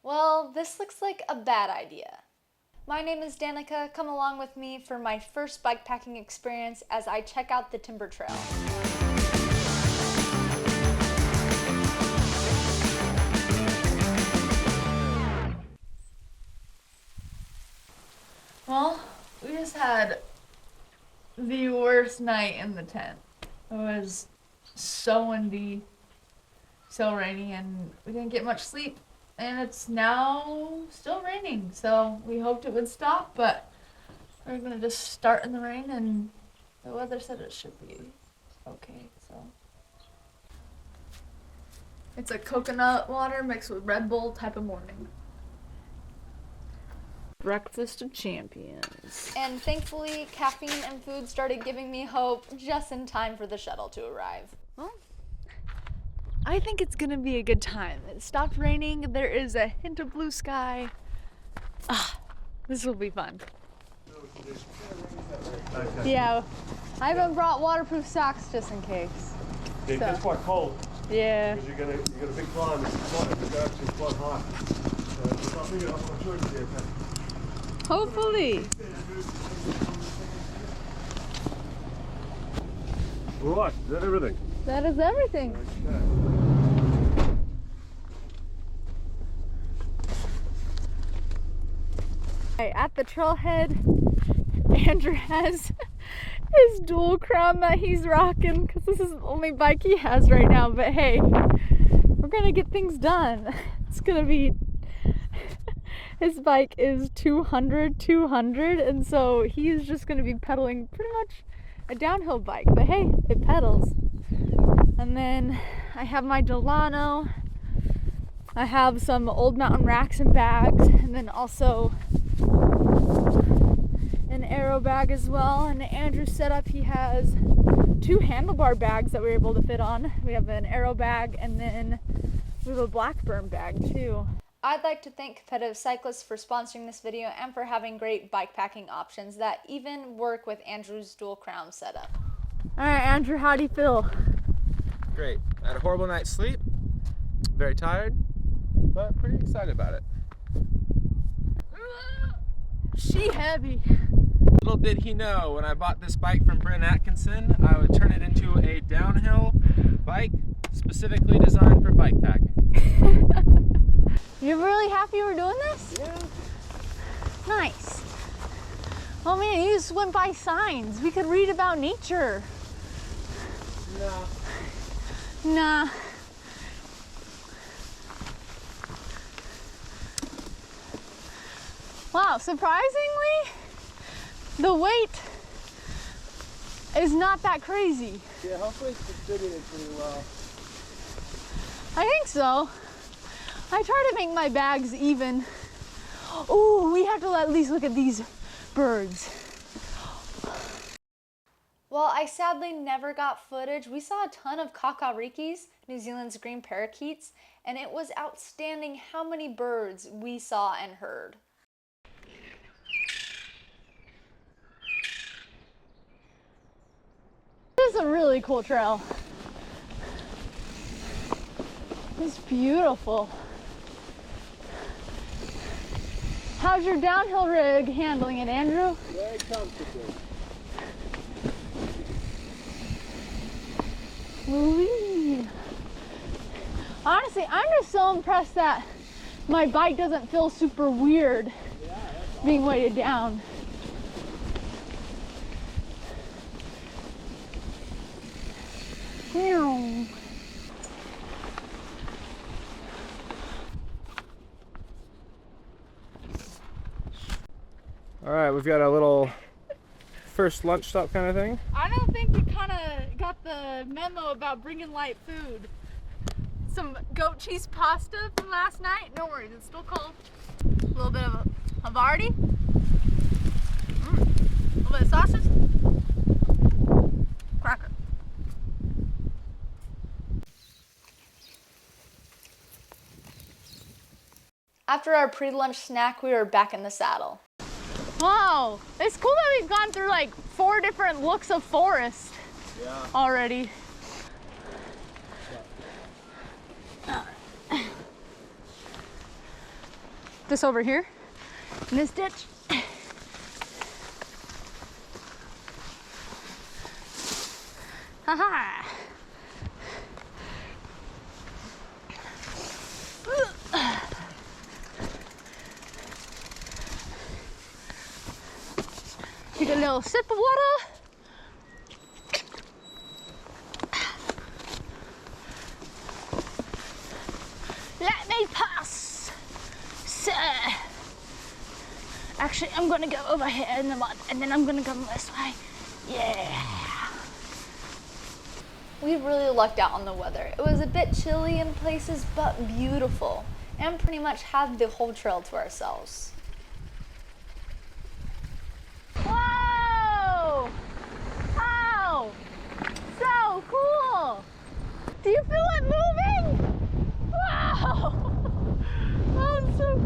Well, this looks like a bad idea. My name is Danica. Come along with me for my first bikepacking experience as I check out the Timber Trail. Well, we just had the worst night in the tent. It was so windy, so rainy, and we didn't get much sleep. And it's now still raining, so we hoped it would stop, but we're gonna just start in the rain, and the weather said it should be okay, so. It's a coconut water mixed with Red Bull type of morning. Breakfast of champions. And thankfully, caffeine and food started giving me hope just in time for the shuttle to arrive. Well, I think it's gonna be a good time. It stopped raining, there is a hint of blue sky. This will be fun. Okay. Yeah, I haven't brought waterproof socks just in case. Yeah, So. that's quite cold Yeah. because you're got a big climb. It's quite high. So I think I'm sure it'll be okay. Hopefully. Right, is that everything? That is everything. Okay. Okay, at the trailhead, Andrew has his dual crown that he's rocking because this is the only bike he has right now. But hey, we're gonna get things done. It's gonna be. His bike is 200, and so he's just gonna be pedaling pretty much a downhill bike. But hey, it pedals. And then I have my Delano. I have some Old Mountain racks and bags, and then also an aero bag as well. And Andrew's setup, he has 2 handlebar bags that we're able to fit on. We have an aero bag, and then we have a Blackburn bag too. I'd like to thank Competitive Cyclists for sponsoring this video and for having great bikepacking options that even work with Andrew's dual crown setup. All right, Andrew, how do you feel? Great. I had a horrible night's sleep. Very tired, but pretty excited about it. She heavy. Little did he know, when I bought this bike from Brent Atkinson, I would turn it into a downhill bike specifically designed for bikepacking. You're really happy we're doing this? Yeah. Nice. Oh man, you just went by signs. We could read about nature. No. Nah. Wow, surprisingly, the weight is not that crazy. Yeah, hopefully it's distributed pretty well. I think so. I try to make my bags even. Ooh, we have to at least look at these birds. While I sadly never got footage, we saw a ton of kakarikis, New Zealand's green parakeets, and it was outstanding how many birds we saw and heard. This is a really cool trail. It's beautiful. How's your downhill rig handling it, Andrew? Very comfortable. Woo-wee. Honestly, I'm just so impressed that my bike doesn't feel super weird being weighted down. Meow. All right, we've got a little first lunch stop kind of thing. I don't think we kind of got the memo about bringing light food. Some goat cheese pasta from last night. No worries, it's still cold. A little bit of Havarti. A little bit of sausage. Cracker. After our pre-lunch snack, we were back in the saddle. Wow, it's cool that we've gone through like 4 different looks of forest already. this over here in this ditch. Haha. Take a little sip of water. Let me pass, sir. Actually, I'm gonna go over here in the mud and then I'm gonna come this way. Yeah. We really lucked out on the weather. It was a bit chilly in places, but beautiful, and pretty much had the whole trail to ourselves. Whoa! Wow! So cool! Do you feel it moving? Wow! That's so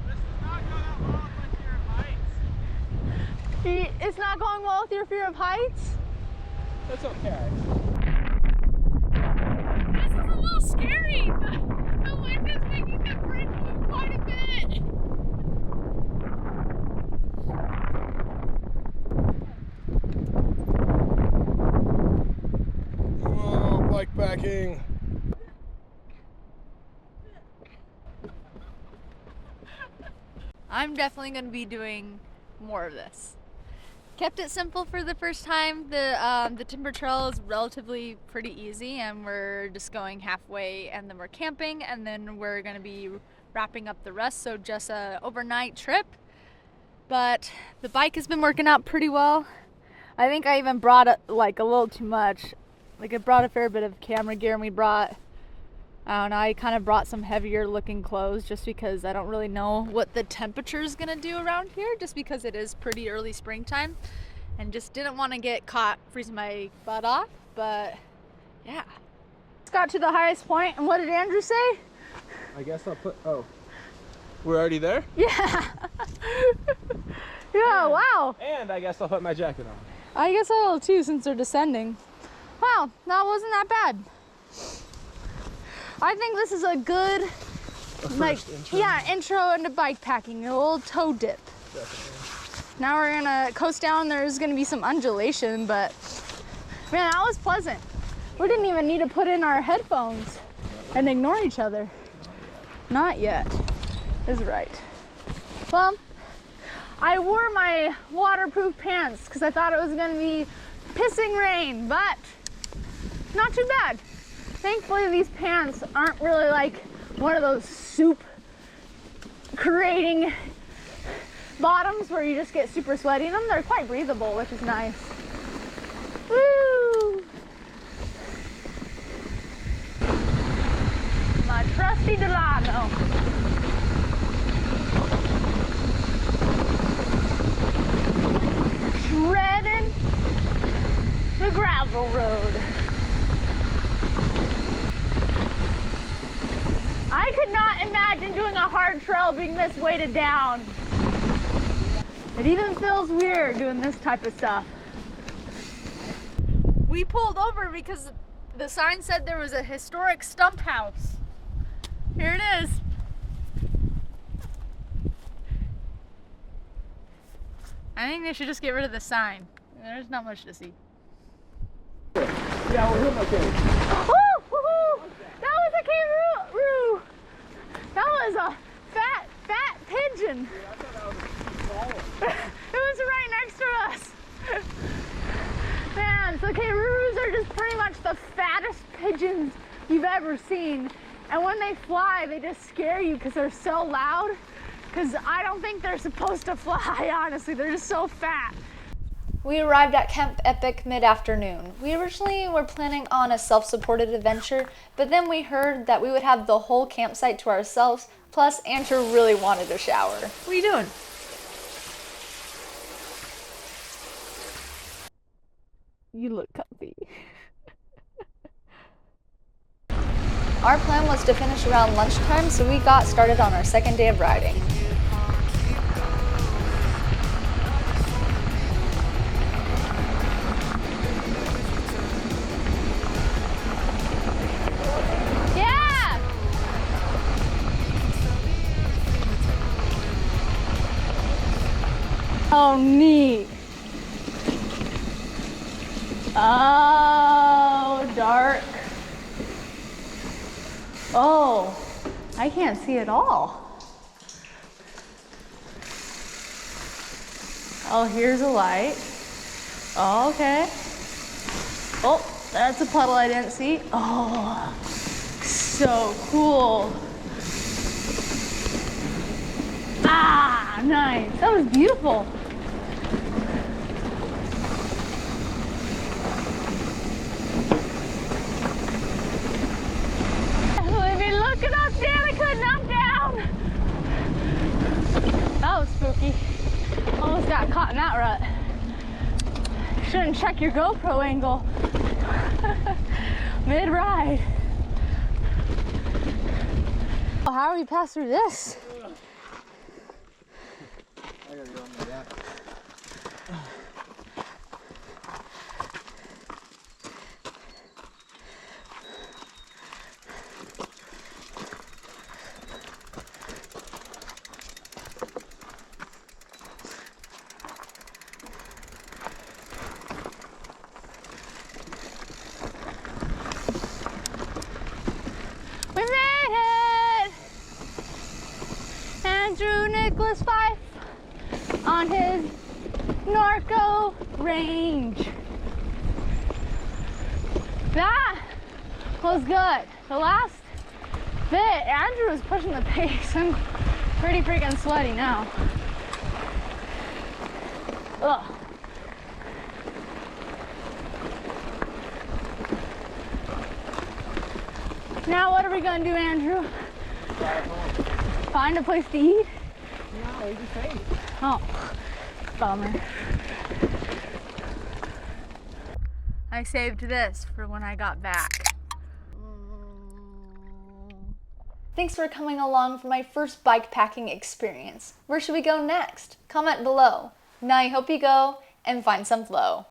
This is not going that well with your heights. It's not going well with your fear of heights? That's okay. This is a little scary. The wind is making the bridge move quite a bit. Whoa, bike packing. I'm definitely going to be doing more of this. Kept it simple for the first time. The timber trail is relatively pretty easy, and we're just going halfway, and then we're camping, and then we're going to be wrapping up the rest. So just a overnight trip. But the bike has been working out pretty well. I think I even brought a little too much. Like I brought a fair bit of camera gear, and we brought, I don't know, I kind of brought some heavier looking clothes just because I don't really know what the temperature is gonna do around here, just because it is pretty early springtime, and just didn't want to get caught freezing my butt off. But yeah. Just got to the highest point, and what did Andrew say? I guess I'll put, oh. We're already there? Yeah. Yeah, wow. And I guess I'll put my jacket on. I guess I will too, since they're descending. Wow, that wasn't that bad. I think this is a good, intro into bike packing, a little toe dip. Definitely. Now we're gonna coast down. There's gonna be some undulation, but man, that was pleasant. We didn't even need to put in our headphones and ignore each other. Not yet, is right. Well, I wore my waterproof pants because I thought it was gonna be pissing rain, but not too bad. Thankfully, these pants aren't really like one of those soup creating bottoms where you just get super sweaty in them. They're quite breathable, which is nice. Woo! My trusty Delano. Shredding the gravel road. I could not imagine doing a hard trail being this weighted down. It even feels weird doing this type of stuff. We pulled over because the sign said there was a historic stump house. Here it is. I think they should just get rid of the sign. There's not much to see. Yeah, we're hitting okay. Woo! Woo-hoo! That was a kangaroo! That was a fat pigeon. I thought that was It was right next to us. Man, so kangaroos are just pretty much the fattest pigeons you've ever seen. And when they fly, they just scare you because they're so loud. Because I don't think they're supposed to fly, honestly. They're just so fat. We arrived at Camp Epic mid-afternoon. We originally were planning on a self-supported adventure, but then we heard that we would have the whole campsite to ourselves, plus Andrew really wanted a shower. What are you doing? You look comfy. Our plan was to finish around lunchtime, so we got started on our second day of riding. Yeah! Oh, neat. Oh, dark. Oh, I can't see at all. Oh, here's a light. Oh, okay. Oh, that's a puddle I didn't see. Oh, so cool. Ah, nice. That was beautiful. Let me looking up there, I couldn't up down. That was spooky. Almost got caught in that rut. Shouldn't check your GoPro angle mid-ride. Oh, how do we pass through this? I gotta go on my back. We made it! Andrew Nicholas Fife on his Norco range. That was good. The last bit, Andrew was pushing the pace. I'm pretty freaking sweaty now. Ugh. Now what are we gonna do, Andrew? Find a place to eat? No, you just ate. Oh, bummer. I saved this for when I got back. Thanks for coming along for my first bike packing experience. Where should we go next? Comment below. Now I hope you go and find some flow.